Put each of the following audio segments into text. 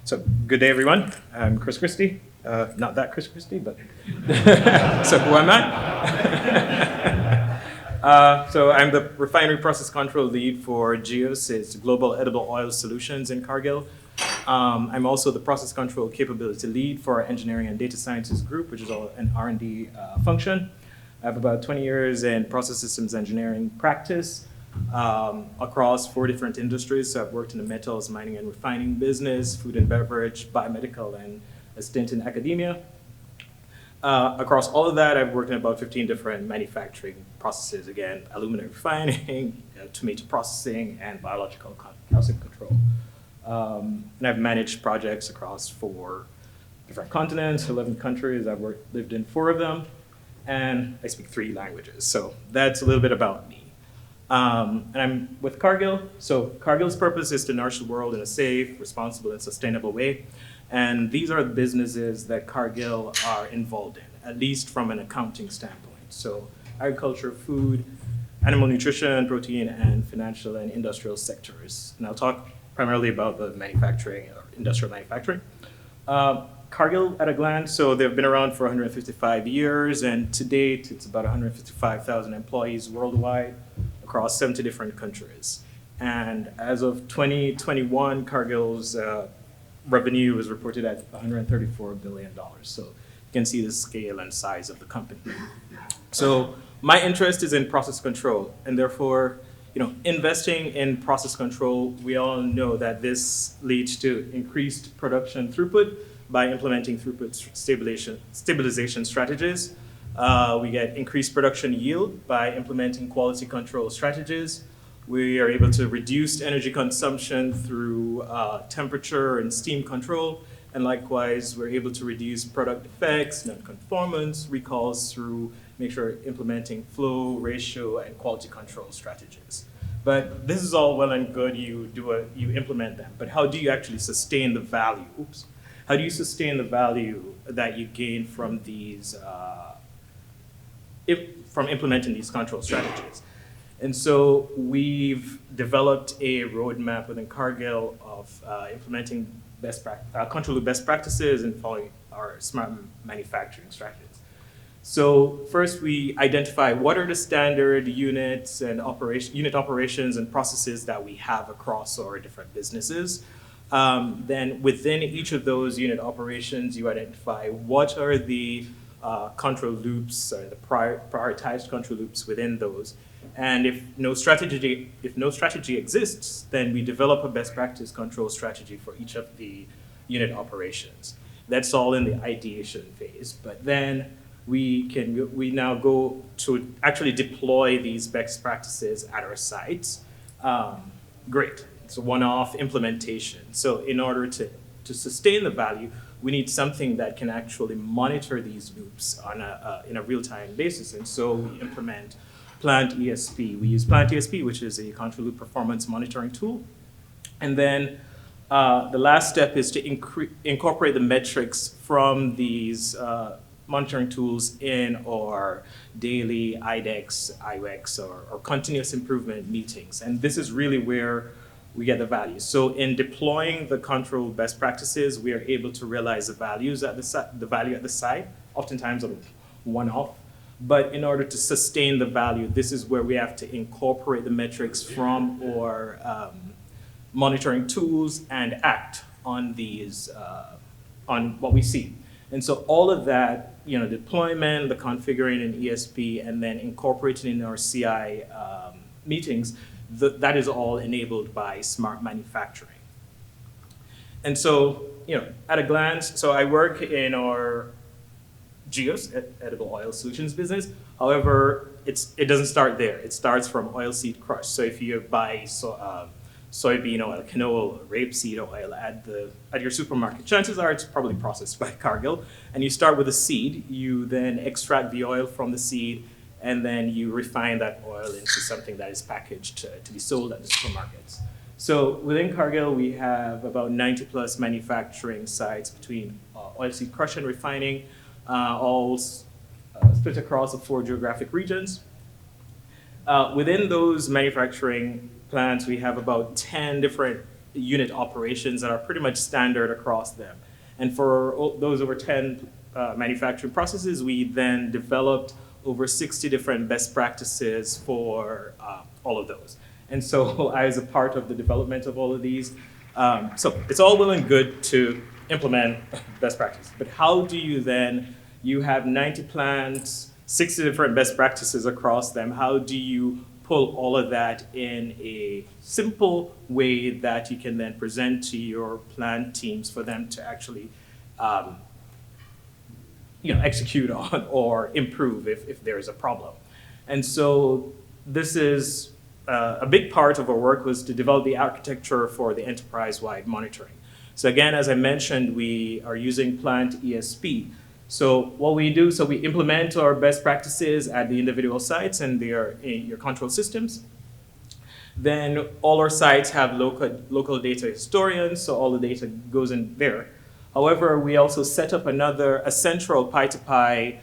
So, good day, everyone. I'm Chris Christie. Not that Chris Christie, but so who am I? So I'm the refinery process control lead for GEOS. It's Global Edible Oil Solutions in Cargill. I'm also the process control capability lead for our engineering and data sciences group, which is all an R&D function. I have about 20 years in process systems engineering practice across 4 different industries. So I've worked in the metals, mining, and refining business, food and beverage, biomedical, and a stint in academia. Across all of that, I've worked in about 15 different manufacturing processes. Again, aluminum refining, tomato processing, and biological calcium control. And I've managed projects across 4 different continents, 11 countries. I've lived in 4 of them, and I speak 3 languages. So that's a little bit about me. And I'm with Cargill. So Cargill's purpose is to nourish the world in a safe, responsible, and sustainable way. And these are the businesses that Cargill are involved in, at least from an accounting standpoint. So agriculture, food, animal nutrition, protein, and financial and industrial sectors. And I'll talk primarily about the manufacturing or industrial manufacturing. Cargill at a glance, so they've been around for 155 years, and to date, it's about 155,000 employees worldwide across 70 different countries. And as of 2021, Cargill's revenue was reported at $134 billion. So you can see the scale and size of the company. So my interest is in process control, and therefore, investing in process control, we all know that this leads to increased production throughput by implementing throughput stabilization strategies. We get increased production yield by implementing quality control strategies. We are able to reduce energy consumption through temperature and steam control. And likewise, we're able to reduce product defects, non-conformance, recalls through implementing flow, ratio, and quality control strategies. But this is all well and good, you implement them. But how do you actually sustain the value? How do you sustain the value that you gain from these, from implementing these control strategies? And so we've developed a roadmap within Cargill of implementing control of best practices and following our smart manufacturing strategies. So first, we identify what are the standard units and unit operations and processes that we have across our different businesses. Then within each of those unit operations, you identify what are the control loops or the prioritized control loops within those. And if no strategy exists, then we develop a best practice control strategy for each of the unit operations. That's all in the ideation phase. But then we now go to actually deploy these best practices at our sites. Great. It's a one-off implementation. So in order to sustain the value, we need something that can actually monitor these loops in a real-time basis. And so we implement Plant ESP. We use Plant ESP, which is a control loop performance monitoring tool. And then the last step is to incorporate the metrics from these monitoring tools in our daily IDEX, IWEX, or continuous improvement meetings. And this is really where we get the value. So in deploying the control best practices, we are able to realize the value at the site, oftentimes on one-off. But in order to sustain the value, this is where we have to incorporate the metrics from our monitoring tools and act on these, on what we see. And so all of that, deployment, the configuring in ESP, and then incorporating in our CI meetings, that is all enabled by smart manufacturing. And so, at a glance, so I work in our GEOS, Edible Oil Solutions business. However, it doesn't start there. It starts from oilseed crush. So if you buy soybean oil, canola, rapeseed oil at your supermarket, chances are it's probably processed by Cargill. And you start with a seed. You then extract the oil from the seed, and then you refine that oil into something that is packaged to be sold at the supermarkets. So within Cargill, we have about 90 plus manufacturing sites between oilseed crush and refining, all split across the 4 geographic regions. Within those manufacturing plants, we have about 10 different unit operations that are pretty much standard across them. And for those over 10 manufacturing processes, we then developed over 60 different best practices for all of those. And so I was a part of the development of all of these. So it's all well and good to implement best practices, but how do you then, you have 90 plants, 60 different best practices across them, how do you pull all of that in a simple way that you can then present to your plant teams for them to actually execute on or improve if there is a problem. And so this is a big part of our work was to develop the architecture for the enterprise-wide monitoring. So again, as I mentioned, we are using plant ESP. So what we do, so we implement our best practices at the individual sites and your control systems. Then all our sites have local data historians, so all the data goes in there. However, we also set up a central Pi2Pi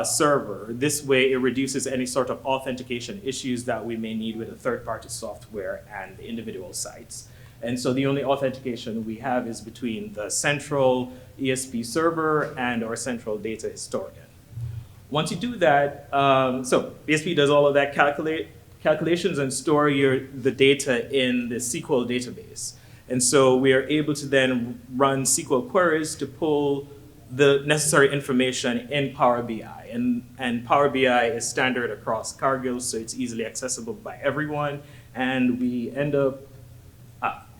server. This way it reduces any sort of authentication issues that we may need with a third-party software and the individual sites. And so the only authentication we have is between the central ESP server and our central data historian. Once you do that, so ESP does all of that calculations and store the data in the SQL database. And so we are able to then run SQL queries to pull the necessary information in Power BI. And Power BI is standard across Cargill, so it's easily accessible by everyone. And we end up,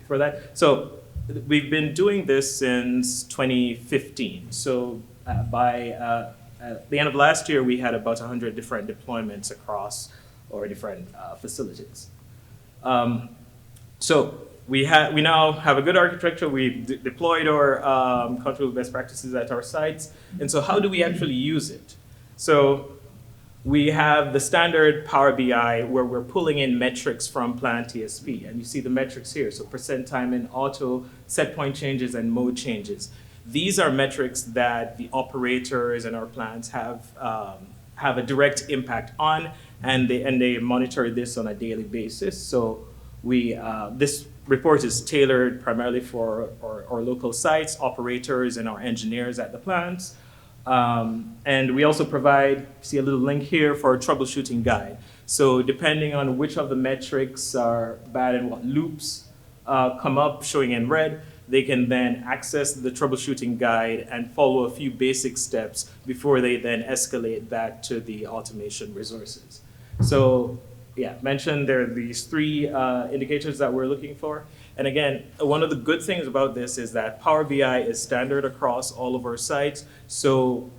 for that, so we've been doing this since 2015. So by the end of last year, we had about 100 different deployments across our different facilities. So we now have a good architecture. We've deployed our control best practices at our sites. And so how do we actually use it? So we have the standard Power BI where we're pulling in metrics from Plant TSP. And you see the metrics here. So percent time in auto, set point changes, and mode changes. These are metrics that the operators in our plants have a direct impact on, and they monitor this on a daily basis. So this report is tailored primarily for our local sites, operators, and our engineers at the plants. And we also provide, see a little link here for a troubleshooting guide. So depending on which of the metrics are bad and what loops come up showing in red, they can then access the troubleshooting guide and follow a few basic steps before they then escalate that to the automation resources. So yeah, mentioned there are these three indicators that we're looking for. And again, one of the good things about this is that Power BI is standard across all of our sites. So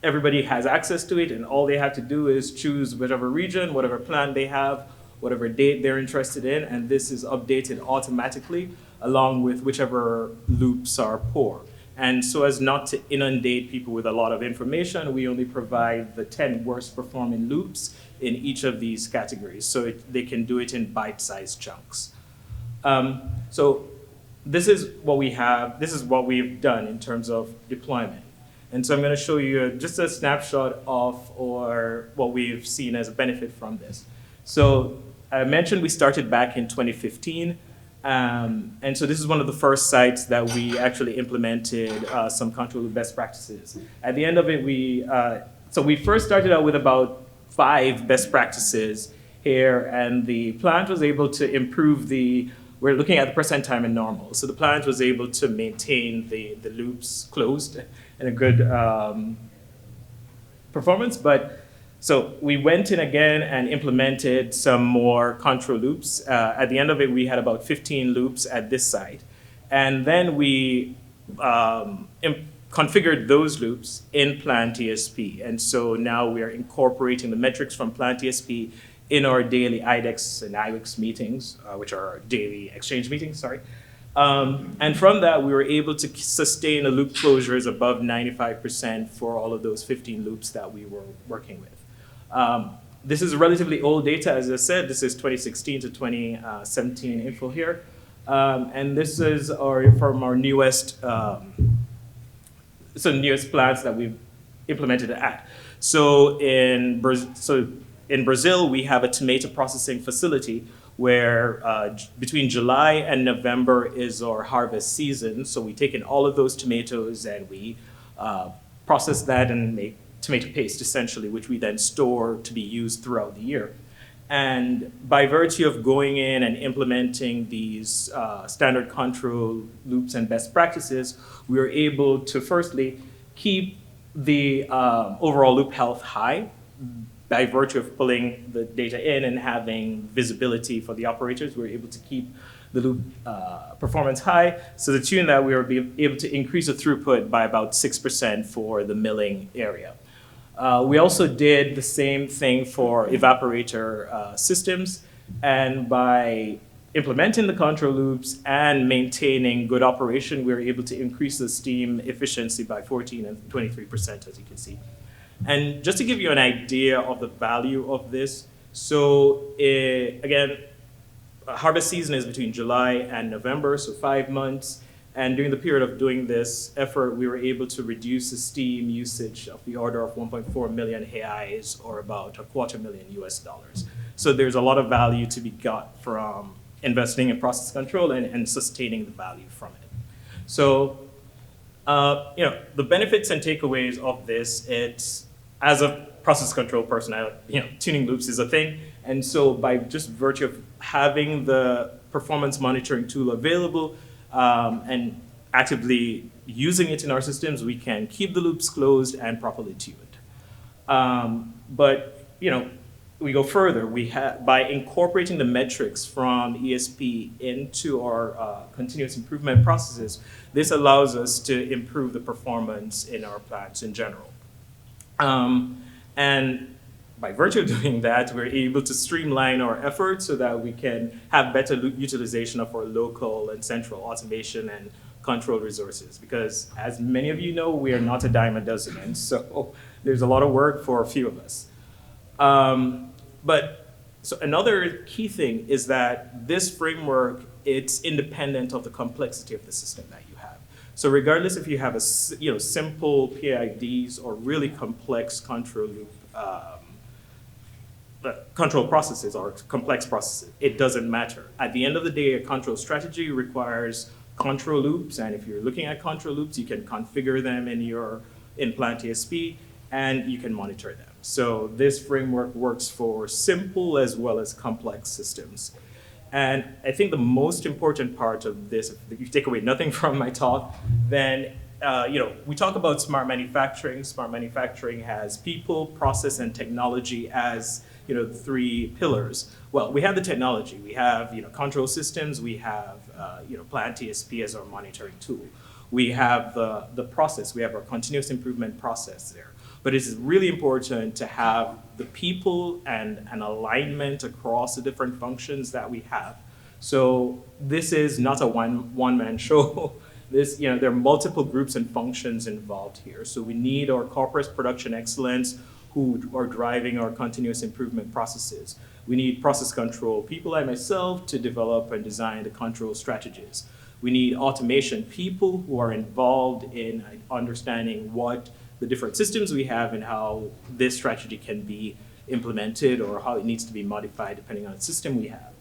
everybody has access to it, and all they have to do is choose whatever region, whatever plan they have, whatever date they're interested in, and this is updated automatically along with whichever loops are poor. And so as not to inundate people with a lot of information, we only provide the 10 worst performing loops in each of these categories, so they can do it in bite-sized chunks. So this is what we have, this is what we've done in terms of deployment. And so I'm gonna show you just a snapshot of what we've seen as a benefit from this. So I mentioned we started back in 2015. And so this is one of the first sites that we actually implemented some control best practices. At the end of it, so we first started out with about 5 best practices here, and the plant was able to improve we're looking at the percent time in normal. So the plant was able to maintain the loops closed and a good performance. But so we went in again and implemented some more control loops. At the end of it, we had about 15 loops at this site. And then we configured those loops in Plant TSP. And so now we are incorporating the metrics from Plant TSP in our daily IDEX and IWIX meetings, which are our daily exchange meetings, sorry. And from that, we were able to sustain the loop closures above 95% for all of those 15 loops that we were working with. This is relatively old data, as I said. This is 2016 to 2017 info here. And this is from our newest plants that we've implemented it at. So in Brazil, we have a tomato processing facility where between July and November is our harvest season. So we take in all of those tomatoes and we process that and make tomato paste, essentially, which we then store to be used throughout the year. And by virtue of going in and implementing these standard control loops and best practices, we are able to firstly keep the overall loop health high by virtue of pulling the data in and having visibility for the operators. We're able to keep the loop performance high, so the tune that we were able to increase the throughput by about 6% for the milling area. We also did the same thing for evaporator systems, and by implementing the control loops and maintaining good operation, we were able to increase the steam efficiency by 14 and 23%, as you can see. And just to give you an idea of the value of this, so again, harvest season is between July and November, so 5 months. And during the period of doing this effort, we were able to reduce the steam usage of the order of 1.4 million reais, or about $250,000 US. So there's a lot of value to be got from investing in process control and sustaining the value from it. So, the benefits and takeaways of this, it's, as a process control person, tuning loops is a thing. And so by just virtue of having the performance monitoring tool available and actively using it in our systems, we can keep the loops closed and properly tuned. But we go further. By incorporating the metrics from ESP into our continuous improvement processes, this allows us to improve the performance in our plants in general. And by virtue of doing that, we're able to streamline our efforts so that we can have better utilization of our local and central automation and control resources. Because as many of you know, we are not a dime a dozen, and so there's a lot of work for a few of us. So another key thing is that this framework, it's independent of the complexity of the system that you have. So regardless if you have a simple PIDs or really complex control loop control processes or complex processes, it doesn't matter. At the end of the day, a control strategy requires control loops, and if you're looking at control loops, you can configure them in your in-plant ESP, and you can monitor them. So this framework works for simple as well as complex systems. And I think the most important part of this, if you take away nothing from my talk, then we talk about smart manufacturing. Smart manufacturing has people, process, and technology as the three pillars. Well, we have the technology. We have control systems. We have plant ESP as our monitoring tool. We have the process. We have our continuous improvement process there. But it's really important to have the people and an alignment across the different functions that we have. So this is not a one-man show. There are multiple groups and functions involved here. So we need our corporate production excellence who are driving our continuous improvement processes. We need process control people like myself to develop and design the control strategies. We need automation people who are involved in understanding what the different systems we have and how this strategy can be implemented or how it needs to be modified depending on the system we have.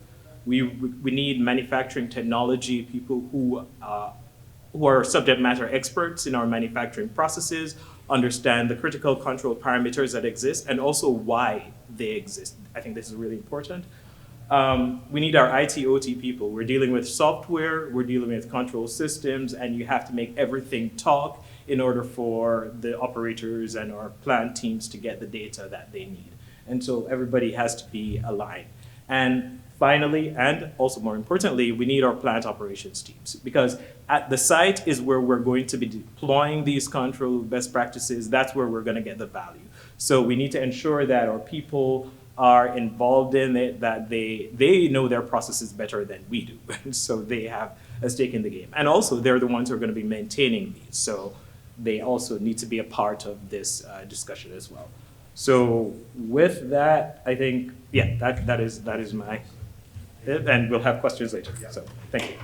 We need manufacturing technology people who are subject matter experts in our manufacturing processes, understand the critical control parameters that exist, and also why they exist. I think this is really important. We need our IT/OT people. We're dealing with software, we're dealing with control systems, and you have to make everything talk in order for the operators and our plant teams to get the data that they need. And so everybody has to be aligned. And finally, and also more importantly, we need our plant operations teams, because at the site is where we're going to be deploying these control best practices. That's where we're going to get the value. So we need to ensure that our people are involved in it, that they know their processes better than we do. And so they have a stake in the game. And also they're the ones who are going to be maintaining these. So they also need to be a part of this discussion as well. So with that, I think, that is my, and we'll have questions later. So thank you.